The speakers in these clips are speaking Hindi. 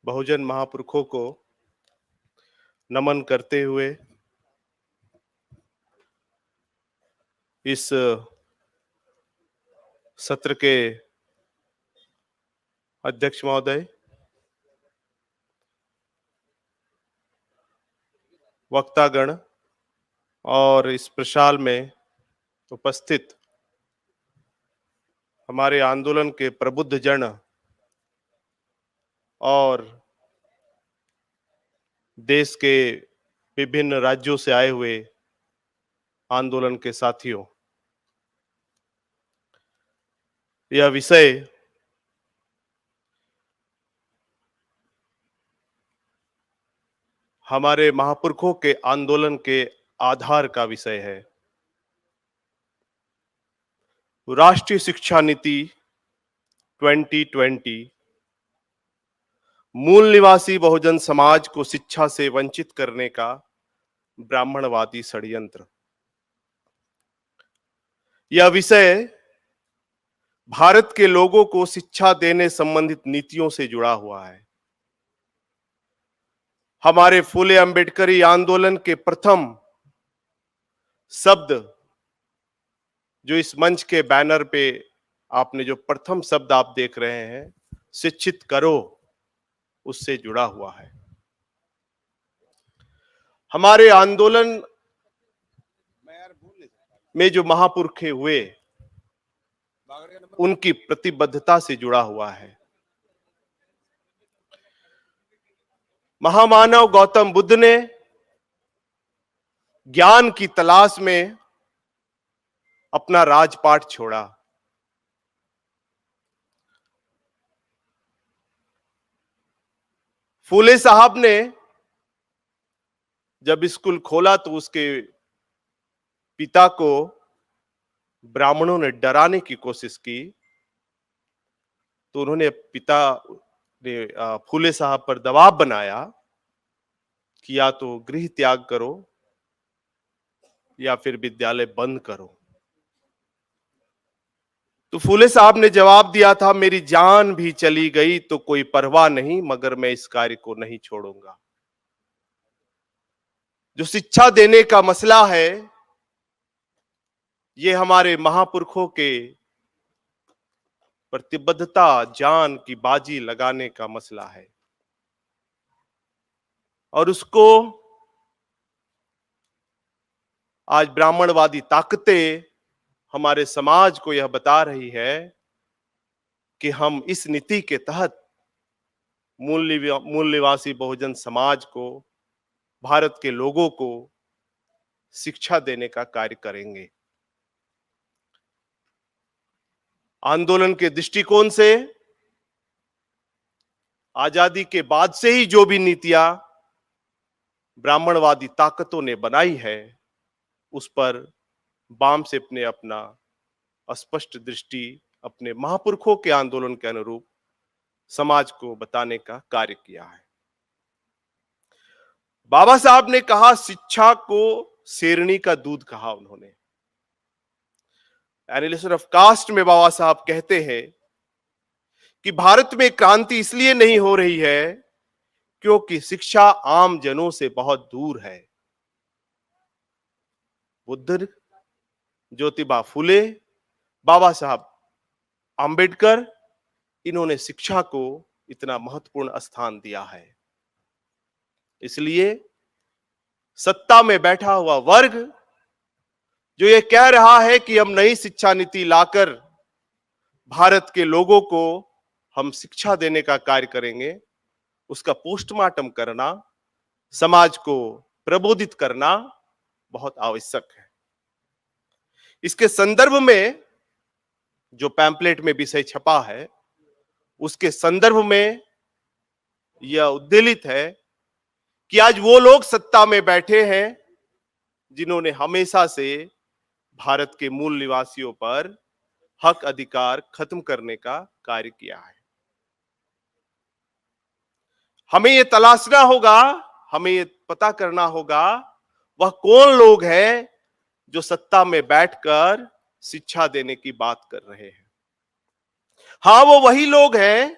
बहुजन महापुरुषों को नमन करते हुए इस सत्र के अध्यक्ष महोदय, वक्तागण और इस प्रशाल में उपस्थित हमारे आंदोलन के प्रबुद्ध जन और देश के विभिन्न राज्यों से आए हुए आंदोलन के साथियों, यह विषय हमारे महापुरुषों के आंदोलन के आधार का विषय है। राष्ट्रीय शिक्षा नीति 2020 मूल निवासी बहुजन समाज को शिक्षा से वंचित करने का ब्राह्मणवादी षड्यंत्र। यह विषय भारत के लोगों को शिक्षा देने संबंधित नीतियों से जुड़ा हुआ है। हमारे फूले अंबेडकरी आंदोलन के प्रथम शब्द जो इस मंच के बैनर पे आपने जो प्रथम शब्द आप देख रहे हैं, शिक्षित करो, उससे जुड़ा हुआ है। हमारे आंदोलन में जो महापुरुष हुए उनकी प्रतिबद्धता से जुड़ा हुआ है। महामानव गौतम बुद्ध ने ज्ञान की तलाश में अपना राजपाट छोड़ा। फूले साहब ने जब स्कूल खोला तो उसके पिता को ब्राह्मणों ने डराने की कोशिश की, तो उन्होंने पिता ने फूले साहब पर दबाव बनाया कि या तो गृह त्याग करो या फिर विद्यालय बंद करो। तो फूले साहब ने जवाब दिया था, मेरी जान भी चली गई तो कोई परवाह नहीं, मगर मैं इस कार्य को नहीं छोड़ूंगा। जो शिक्षा देने का मसला है, ये हमारे महापुरुषों के प्रतिबद्धता, जान की बाजी लगाने का मसला है और उसको आज ब्राह्मणवादी ताकतें हमारे समाज को यह बता रही है कि हम इस नीति के तहत मूल निवासी बहुजन समाज को, भारत के लोगों को शिक्षा देने का कार्य करेंगे। आंदोलन के दृष्टिकोण से आजादी के बाद से ही जो भी नीतियां ब्राह्मणवादी ताकतों ने बनाई है, उस पर वाम से अपने अपना स्पष्ट दृष्टि अपने महापुरुषों के आंदोलन के अनुरूप समाज को बताने का कार्य किया है। बाबा साहब ने कहा, शिक्षा को शेरनी का दूध कहा। उन्होंने एनालिसिस ऑफ कास्ट में बाबा साहब कहते हैं कि भारत में क्रांति इसलिए नहीं हो रही है क्योंकि शिक्षा आम जनों से बहुत दूर है। बुद्ध, ज्योतिबा फुले, बाबा साहब अंबेडकर, इन्होंने शिक्षा को इतना महत्वपूर्ण स्थान दिया है। इसलिए सत्ता में बैठा हुआ वर्ग जो ये कह रहा है कि हम नई शिक्षा नीति लाकर भारत के लोगों को हम शिक्षा देने का कार्य करेंगे, उसका पोस्टमार्टम करना, समाज को प्रबोधित करना बहुत आवश्यक है। इसके संदर्भ में जो पैम्पलेट में विषय छपा है, उसके संदर्भ में यह उद्वेलित है कि आज वो लोग सत्ता में बैठे हैं जिन्होंने हमेशा से भारत के मूल निवासियों पर हक अधिकार खत्म करने का कार्य किया है। हमें ये तलाशना होगा, हमें ये पता करना होगा वह कौन लोग हैं जो सत्ता में बैठकर शिक्षा देने की बात कर रहे हैं। हाँ, वो वही लोग हैं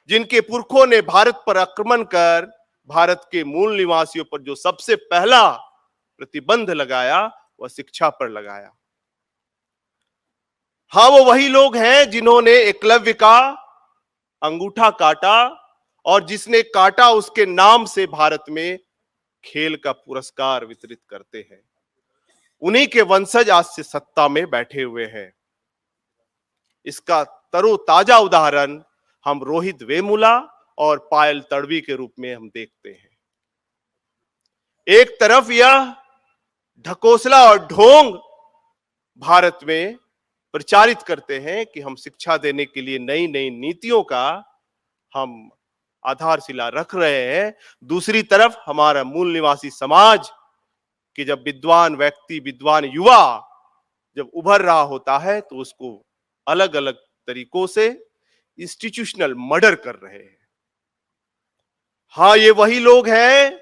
जिनके पुरखों ने भारत पर आक्रमण कर भारत के मूल निवासियों पर जो सबसे पहला प्रतिबंध लगाया वह शिक्षा पर लगाया। हाँ, वो वही लोग हैं जिन्होंने एकलव्य का अंगूठा काटा और जिसने काटा उसके नाम से भारत में खेल का पुरस्कार वितरित करते हैं। उन्हीं के वंशज आज से सत्ता में बैठे हुए हैं। इसका तरोताजा उदाहरण हम रोहित वेमुला और पायल तड़वी के रूप में हम देखते हैं। एक तरफ यह ढकोसला और ढोंग भारत में प्रचारित करते हैं कि हम शिक्षा देने के लिए नई नई नीतियों का हम आधारशिला रख रहे हैं। दूसरी तरफ हमारा मूल निवासी समाज कि जब विद्वान व्यक्ति, विद्वान युवा जब उभर रहा होता है तो उसको अलग अलग तरीकों से इंस्टीट्यूशनल मर्डर कर रहे हैं। हाँ, ये वही लोग हैं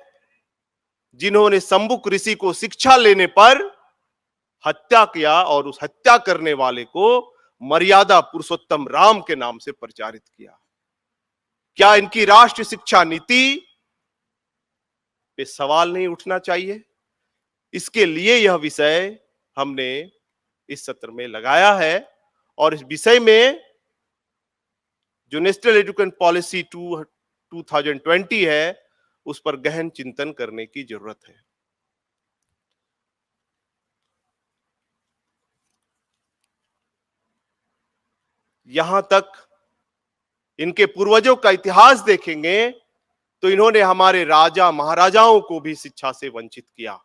जिन्होंने शंबुक ऋषि को शिक्षा लेने पर हत्या किया और उस हत्या करने वाले को मर्यादा पुरुषोत्तम राम के नाम से प्रचारित किया। क्या इनकी राष्ट्रीय शिक्षा नीति पे सवाल नहीं उठना चाहिए? इसके लिए यह विषय हमने इस सत्र में लगाया है और इस विषय में जो नेशनल एजुकेशन पॉलिसी 2020 है उस पर गहन चिंतन करने की जरूरत है। यहां तक इनके पूर्वजों का इतिहास देखेंगे तो इन्होंने हमारे राजा महाराजाओं को भी शिक्षा से वंचित किया।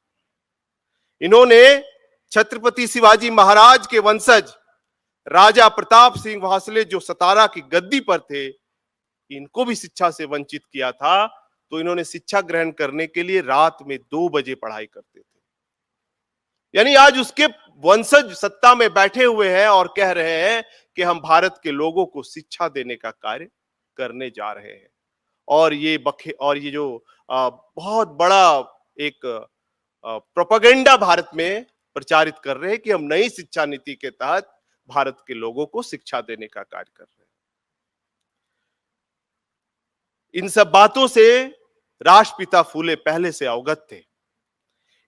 इन्होंने छत्रपति शिवाजी महाराज के वंशज राजा प्रताप सिंह वासले जो सतारा की गद्दी पर थे, इनको भी शिक्षा से वंचित किया था। तो इन्होंने शिक्षा ग्रहण करने के लिए रात में 2 बजे पढ़ाई करते थे। यानी आज उसके वंशज सत्ता में बैठे हुए हैं और कह रहे हैं कि हम भारत के लोगों को शिक्षा देने का कार्य करने जा रहे हैं। और ये जो बहुत बड़ा एक प्रोपेगेंडा भारत में प्रचारित कर रहे हैं कि हम नई शिक्षा नीति के तहत भारत के लोगों को शिक्षा देने का कार्य कर रहे हैं। इन सब बातों से राष्ट्रपिता फूले पहले से अवगत थे,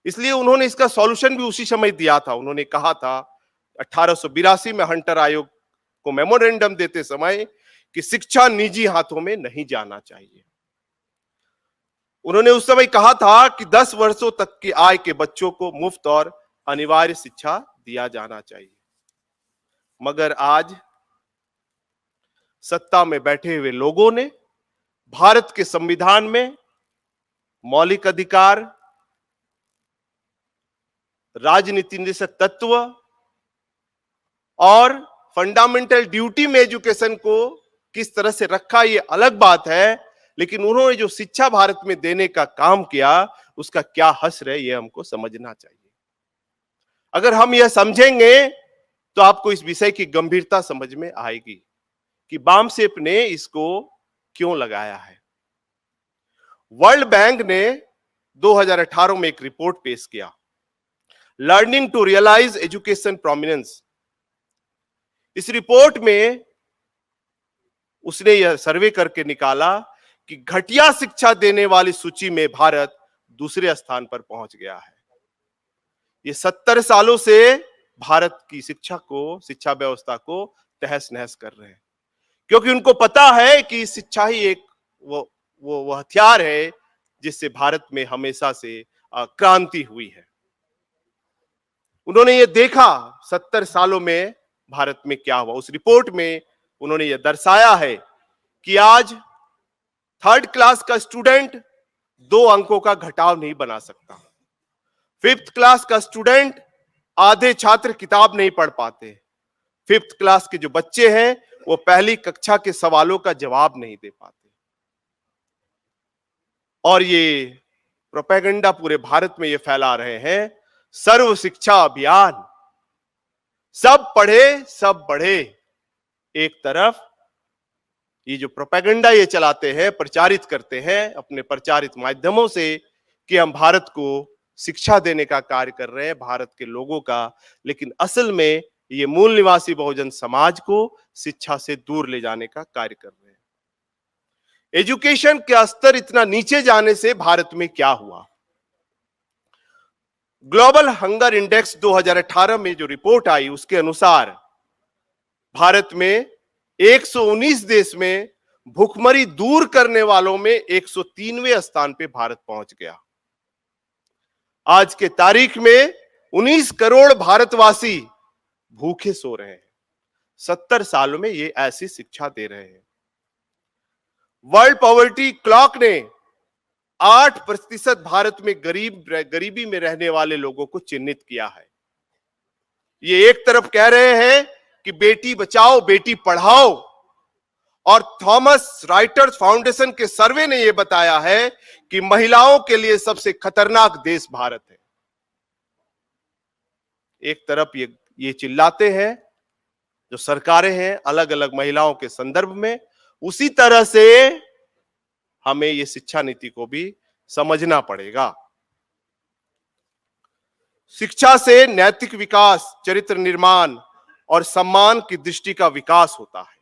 इसलिए उन्होंने इसका सॉल्यूशन भी उसी समय दिया था। उन्होंने कहा था 1882 में हंटर आयोग को मेमोरेंडम देते समय कि शिक्षा निजी हाथों में नहीं जाना चाहिए। उन्होंने उस समय कहा था कि 10 वर्षों तक की आय के बच्चों को मुफ्त और अनिवार्य शिक्षा दिया जाना चाहिए। मगर आज सत्ता में बैठे हुए लोगों ने भारत के संविधान में मौलिक अधिकार, राजनीति निषेध तत्व और फंडामेंटल ड्यूटी में एजुकेशन को किस तरह से रखा, ये अलग बात है, लेकिन उन्होंने जो शिक्षा भारत में देने का काम किया उसका क्या हश्र है, ये हमको समझना चाहिए। अगर हम यह समझेंगे तो आपको इस विषय की गंभीरता समझ में आएगी कि बामसेप ने इसको क्यों लगाया है। वर्ल्ड बैंक ने 2018 में एक रिपोर्ट पेश किया, learning to realize education prominence. इस रिपोर्ट में उसने यह सर्वे करके निकाला कि घटिया शिक्षा देने वाली सूची में भारत दूसरे स्थान पर पहुंच गया है। ये 70 सालों से भारत की शिक्षा व्यवस्था को तहस नहस कर रहे हैं, क्योंकि उनको पता है कि शिक्षा ही एक वो हथियार है जिससे भारत में हमेशा से क्रांति हुई है। उन्होंने ये देखा 70 सालों में भारत में क्या हुआ। उस रिपोर्ट में उन्होंने ये दर्शाया है कि आज 3rd क्लास का स्टूडेंट 2 अंकों का घटाव नहीं बना सकता। 5th क्लास का स्टूडेंट आधे छात्र किताब नहीं पढ़ पाते। 5th क्लास के जो बच्चे हैं वो पहली कक्षा के सवालों का जवाब नहीं दे पाते। और ये प्रोपेगेंडा पूरे भारत में ये फैला रहे हैं, सर्व शिक्षा अभियान, सब पढ़े सब बढ़े। एक तरफ ये जो प्रोपेगेंडा ये चलाते हैं, प्रचारित करते हैं अपने प्रचारित माध्यमों से कि हम भारत को शिक्षा देने का कार्य कर रहे हैं, भारत के लोगों का, लेकिन असल में ये मूल निवासी बहुजन समाज को शिक्षा से दूर ले जाने का कार्य कर रहे हैं। एजुकेशन का स्तर इतना नीचे जाने से भारत में क्या हुआ? ग्लोबल हंगर इंडेक्स 2018 में जो रिपोर्ट आई उसके अनुसार भारत में 119 देश में भूखमरी दूर करने वालों में 103वें स्थान पे भारत पहुंच गया। आज के तारीख में 19 करोड़ भारतवासी भूखे सो रहे हैं। 70 सालों में ये ऐसी शिक्षा दे रहे हैं। वर्ल्ड पॉवर्टी क्लॉक ने 8% भारत में गरीबी में रहने वाले लोगों को चिन्हित किया है। ये एक तरफ कह रहे हैं कि बेटी बचाओ बेटी पढ़ाओ, और थॉमस राइटर्स फाउंडेशन के सर्वे ने यह बताया है कि महिलाओं के लिए सबसे खतरनाक देश भारत है। एक तरफ ये चिल्लाते हैं जो सरकारें हैं अलग अलग महिलाओं के संदर्भ में, उसी तरह से हमें ये शिक्षा नीति को भी समझना पड़ेगा। शिक्षा से नैतिक विकास, चरित्र निर्माण और सम्मान की दृष्टि का विकास होता है।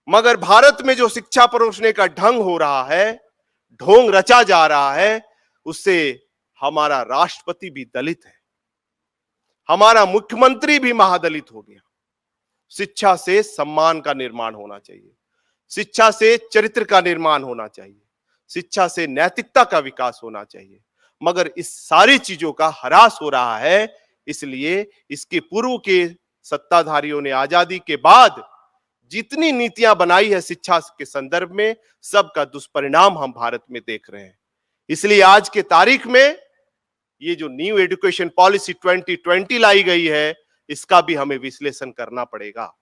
मगर भारत में जो शिक्षा परोसने का ढंग हो रहा है, ढोंग रचा जा रहा है, उससे हमारा राष्ट्रपति भी दलित है, हमारा मुख्यमंत्री भी महादलित हो गया। शिक्षा से सम्मान का निर्माण होना चाहिए, शिक्षा से चरित्र का निर्माण होना चाहिए, शिक्षा से नैतिकता का विकास होना चाहिए। मगर इस सारी चीजों का ह्रास हो रहा है। इसलिए इसके पूर्व के सत्ताधारियों ने आजादी के बाद जितनी नीतियां बनाई है शिक्षा के संदर्भ में, सबका दुष्परिणाम हम भारत में देख रहे हैं। इसलिए आज के तारीख में ये जो न्यू एजुकेशन पॉलिसी 2020 लाई गई है, इसका भी हमें विश्लेषण करना पड़ेगा।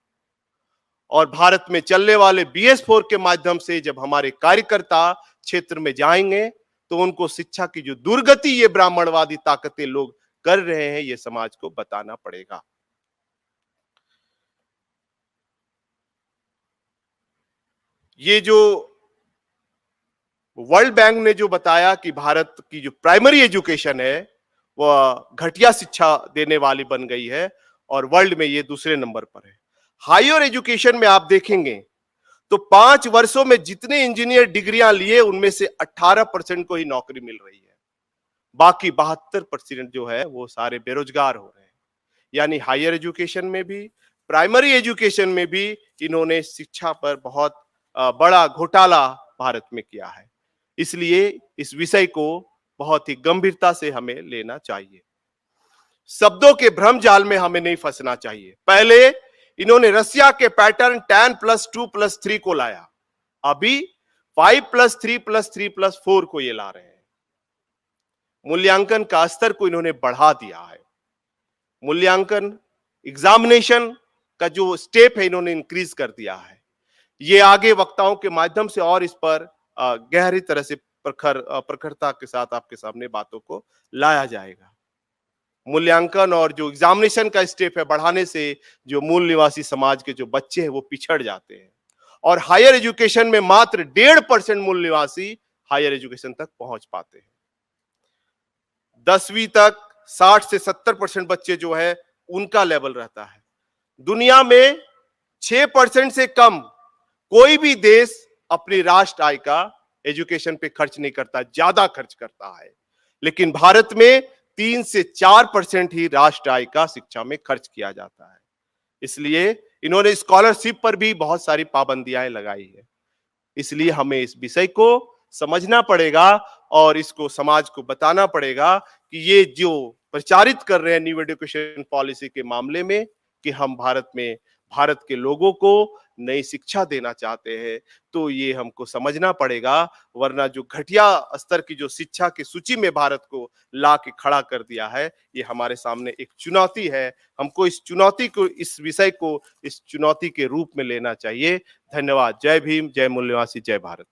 और भारत में चलने वाले BS4 के माध्यम से जब हमारे कार्यकर्ता क्षेत्र में जाएंगे तो उनको शिक्षा की जो दुर्गति ये ब्राह्मणवादी ताकतें लोग कर रहे हैं, ये समाज को बताना पड़ेगा। ये जो वर्ल्ड बैंक ने जो बताया कि भारत की जो प्राइमरी एजुकेशन है वह घटिया शिक्षा देने वाली बन गई है और वर्ल्ड में ये दूसरे नंबर पर है। हायर एजुकेशन में आप देखेंगे तो 5 वर्षों में जितने इंजीनियर डिग्रियां लिए उनमें से 18% को ही नौकरी मिल रही है, बाकी 72% जो है वो सारे बेरोजगार हो रहे हैं। यानी हायर एजुकेशन में भी, प्राइमरी एजुकेशन में भी इन्होंने शिक्षा पर बहुत बड़ा घोटाला भारत में किया है। इसलिए इस विषय को बहुत ही गंभीरता से हमें लेना चाहिए। शब्दों के भ्रम जाल में हमें नहीं फंसना चाहिए। पहले इन्होंने रसिया के पैटर्न 10+2+3 को लाया, अभी 5+3+3+4 को ये ला रहे हैं। मूल्यांकन का स्तर को इन्होंने बढ़ा दिया है। मूल्यांकन एग्जामिनेशन का जो स्टेप है इन्होंने इंक्रीज कर दिया है। ये आगे वक्ताओं के माध्यम से और इस पर गहरी तरह से प्रखरता के साथ आपके सामने बातों को लाया जाएगा। मूल्यांकन और जो एग्जामिनेशन का स्टेप है बढ़ाने से जो मूल निवासी समाज के जो बच्चे हैं वो पिछड़ जाते हैं, और हायर एजुकेशन में मात्र 1.5% मूल निवासी हायर एजुकेशन तक पहुंच पाते हैं। 10वीं तक 60 से 70% बच्चे जो है उनका लेवल रहता है। दुनिया में 6% से कम कोई भी देश अपनी राष्ट्र आय का एजुकेशन पे खर्च नहीं करता, ज्यादा खर्च करता है। लेकिन भारत में 3 से 4% ही राष्ट्र आय का शिक्षा में खर्च किया जाता है। इसलिए इन्होंने स्कॉलरशिप पर भी बहुत सारी पाबंदियां लगाई है। इसलिए हमें इस विषय को समझना पड़ेगा और इसको समाज को बताना पड़ेगा कि ये जो प्रचारित कर रहे हैं न्यू एजुकेशन पॉलिसी के मामले में कि हम भारत के लोगों को नई शिक्षा देना चाहते हैं, तो ये हमको समझना पड़ेगा। वरना जो घटिया स्तर की जो शिक्षा की सूची में भारत को ला के खड़ा कर दिया है, ये हमारे सामने एक चुनौती है। हमको इस चुनौती को, इस विषय को इस चुनौती के रूप में लेना चाहिए। धन्यवाद। जय भीम, जय मूल निवासी, जय भारत।